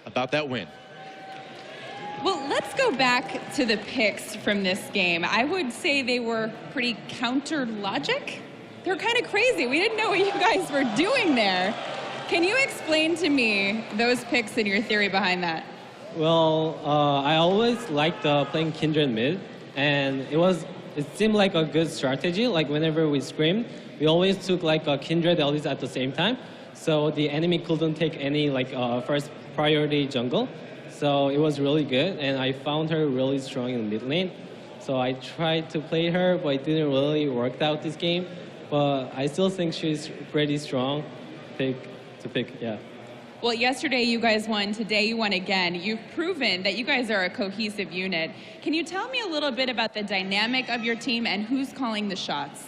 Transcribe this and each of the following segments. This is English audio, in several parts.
about that win. Well, let's go back to the picks from this game. I would say they were pretty counter-logic. They're kind of crazy. We didn't know what you guys were doing there. Can you explain to me those picks and your theory behind that? Well, I always liked playing Kindred mid, and it seemed like a good strategy. Like whenever we screamed, we always took like a Kindred at least at the same time, so the enemy couldn't take any first priority jungle. So it was really good, and I found her really strong in mid lane. So I tried to play her, but it didn't really work out this game. But I still think she's pretty strong to pick, yeah. Well, yesterday you guys won, today you won again. You've proven that you guys are a cohesive unit. Can you tell me a little bit about the dynamic of your team and who's calling the shots?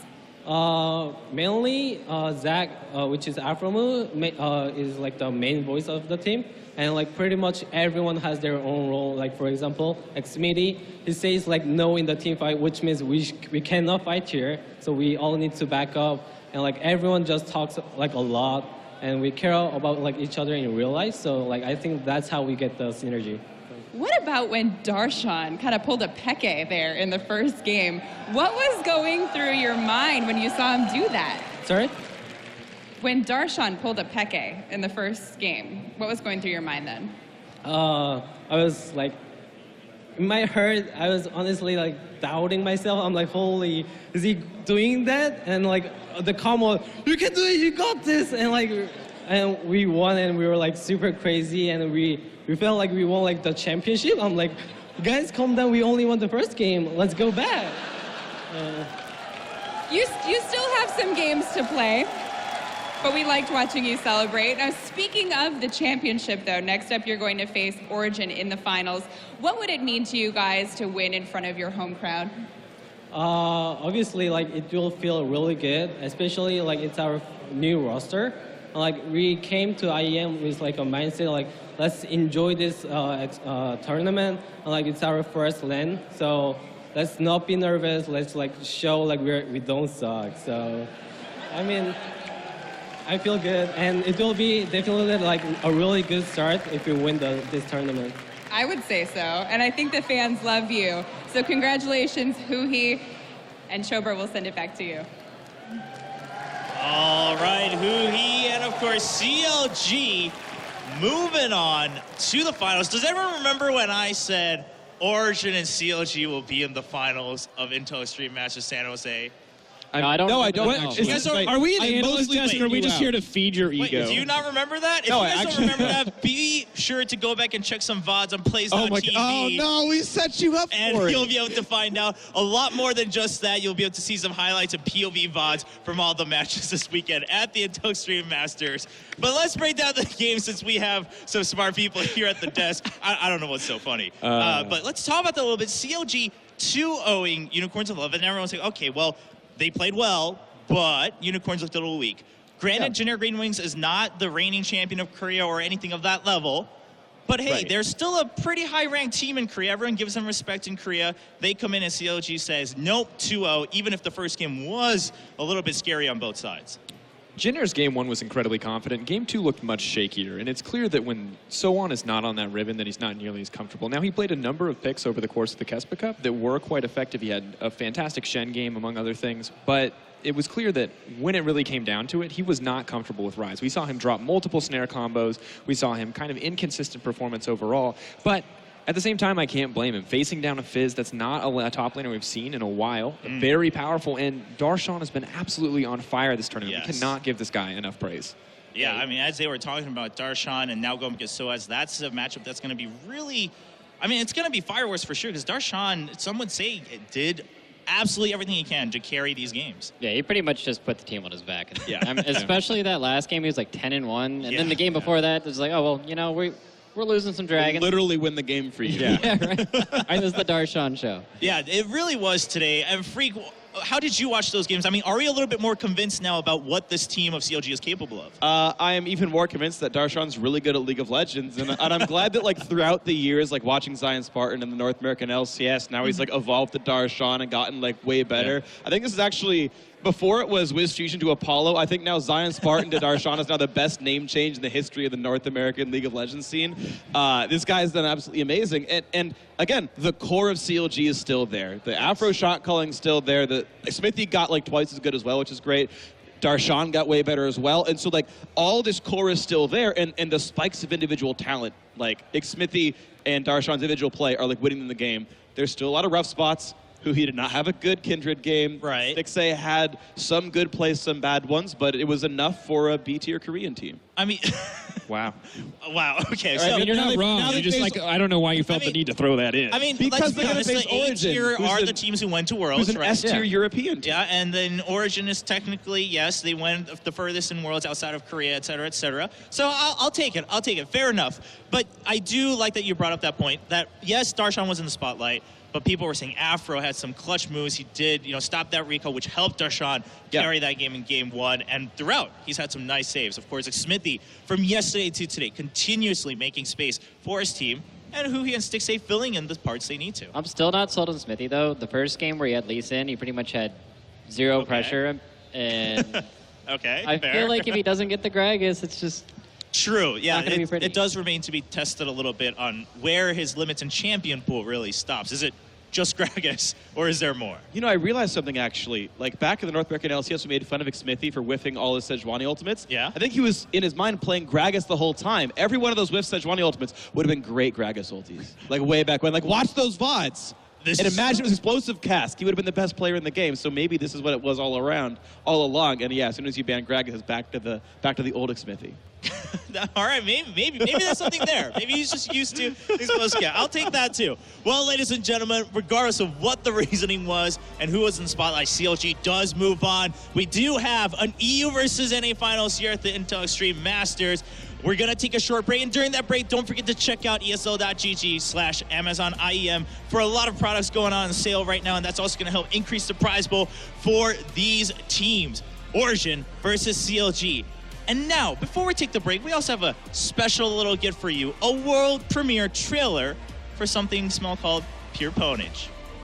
Mainly Zach, which is Afromu, is like the main voice of the team. And like pretty much everyone has their own role. Like for example, like Smitty, he says like no in the team fight, which means we cannot fight here. So we all need to back up. And like everyone just talks like a lot. And we care about like each other in real life. So like I think that's how we get the synergy. What about when Darshan kind of pulled a Peke there in the first game? What was going through your mind when you saw him do that? Sorry? When Darshan pulled a Peke in the first game, what was going through your mind then? I was like, in my heart, I was honestly like doubting myself. I'm like, holy, is he doing that? And like the comment, you can do it, you got this. And we won, and we were like super crazy, and we felt like we won like the championship. I'm like, guys, calm down. We only won the first game. Let's go back. You still have some games to play, but we liked watching you celebrate. Now, speaking of the championship, though, next up you're going to face Origin in the finals. What would it mean to you guys to win in front of your home crowd? Obviously, like it will feel really good, especially like it's our new roster. Like we came to IEM with like a mindset like let's enjoy this tournament. And, like it's our first LAN, so let's not be nervous. Let's like show like we don't suck. So, I mean, I feel good, and it will be definitely like a really good start if we win this tournament. I would say so, and I think the fans love you. So congratulations, Huhi, and Chober will send it back to you. All right, Huhi, and of course CLG moving on to the finals. Does everyone remember when I said Origin and CLG will be in the finals of Intel Extreme Masters San Jose? No, I don't. Are we an analyst test, or are we just here to feed your ego? Wait, do you not remember that? If you guys don't remember that, be sure to go back and check some VODs on Plays.tv. Oh no, we set you up for it. And you'll be able to find out a lot more than just that. You'll be able to see some highlights and POV VODs from all the matches this weekend at the Intel Extreme Masters. But let's break down the game since we have some smart people here at the desk. I don't know what's so funny. But let's talk about that a little bit. CLG 2-0ing Unicorns of Love, and everyone's like, okay, well, they played well, but Unicorns looked a little weak. Granted, Generic Green Wings is not the reigning champion of Korea or anything of that level, but hey, they're still a pretty high-ranked team in Korea. Everyone gives them respect in Korea. They come in and CLG says, nope, 2-0, even if the first game was a little bit scary on both sides. Jenner's game 1 was incredibly confident. Game 2 looked much shakier, and it's clear that when Sowon is not on that ribbon, that he's not nearly as comfortable. Now, he played a number of picks over the course of the Kespa Cup that were quite effective. He had a fantastic Shen game, among other things, but it was clear that when it really came down to it, he was not comfortable with Ryze. We saw him drop multiple snare combos. We saw him kind of inconsistent performance overall, but at the same time, I can't blame him. Facing down a Fizz that's not a top laner we've seen in a while, very powerful, and Darshan has been absolutely on fire this tournament. We cannot give this guy enough praise. Yeah, I mean, as they were talking about Darshan and now going against Soaz, that's a matchup that's going to be really, I mean, it's going to be fireworks for sure, because Darshan, some would say, did absolutely everything he can to carry these games. Yeah, he pretty much just put the team on his back. Yeah. I mean, especially that last game, he was like 10-1, and then the game before that, it was like, oh, well, you know, we're losing some dragons. We'll literally win the game for you. Yeah, right. It was the Darshan show. Yeah, it really was today. And Freak, how did you watch those games? I mean, are we a little bit more convinced now about what this team of CLG is capable of? I am even more convinced that Darshan's really good at League of Legends, and I'm glad that like throughout the years, like watching Zion Spartan in the North American LCS, now he's like evolved to Darshan and gotten like way better. I think this is actually before it was Wiz Fusion to Apollo. I think now Zion Spartan to Darshan is now the best name change in the history of the North American League of Legends scene. This guy's done absolutely amazing. And again, the core of CLG is still there. The Afro shot calling is still there. The Smithy got like twice as good as well, which is great. Darshan got way better as well. And so like all this core is still there, and the spikes of individual talent, like Smithy and Darshan's individual play are like winning in the game. There's still a lot of rough spots. He did not have a good Kindred game. Right. Stixxay had some good plays, some bad ones, but it was enough for a B-tier Korean team. I mean, Wow. wow. Okay, I mean, you're now not they- wrong. now You're they just face- like, I don't know why you felt I mean- the need to throw that in. I mean, Because let's be they're gonna honest, face the A Origin, tier who's are an- the teams who went to Who's Worlds, an right? S-tier European team. Yeah, and then Origin is technically, yes, they went the furthest in Worlds outside of Korea, et cetera, et cetera. So I'll take it. I'll take it. Fair enough. But I do like that you brought up that point that, yes, Darshan was in the spotlight, but people were saying Afro had some clutch moves. He did, stop that recall, which helped Darshan carry that game in game one. And throughout, he's had some nice saves. Of course, Smithy, from yesterday to today, continuously making space for his team. And Huhi and Stixxay filling in the parts they need to. I'm still not sold on Smithy, though. The first game where he had Lee Sin, he pretty much had zero pressure. And Okay, I fair. feel like if he doesn't get the Gragas, it's just... True, yeah, Not gonna be pretty. it does remain to be tested a little bit on where his limits in champion pool really stops. Is it just Gragas, or is there more? I realized something actually. Like back in the North American LCS, we made fun of Smithy for whiffing all his Sejuani ultimates. Yeah. I think he was in his mind playing Gragas the whole time. Every one of those whiff Sejuani ultimates would have been great Gragas ultis. Like way back when. Like watch those VODs. This And is- imagine it was explosive Cask. He would have been the best player in the game. So maybe this is what it was all along. And yeah, as soon as you ban Gragas, it's back to the old Smithy. All right, maybe there's something there. Maybe he's just used to explosive. Yeah, I'll take that too. Well, ladies and gentlemen, regardless of what the reasoning was and who was in the spotlight, CLG does move on. We do have an EU versus NA finals here at the Intel Extreme Masters. We're going to take a short break, and during that break, don't forget to check out ESL.gg/Amazon IEM for a lot of products going on sale right now, and that's also going to help increase the prize pool for these teams. Origin versus CLG. And now, before we take the break, we also have a special little gift for you, a world premiere trailer for something small called Pure Ponage.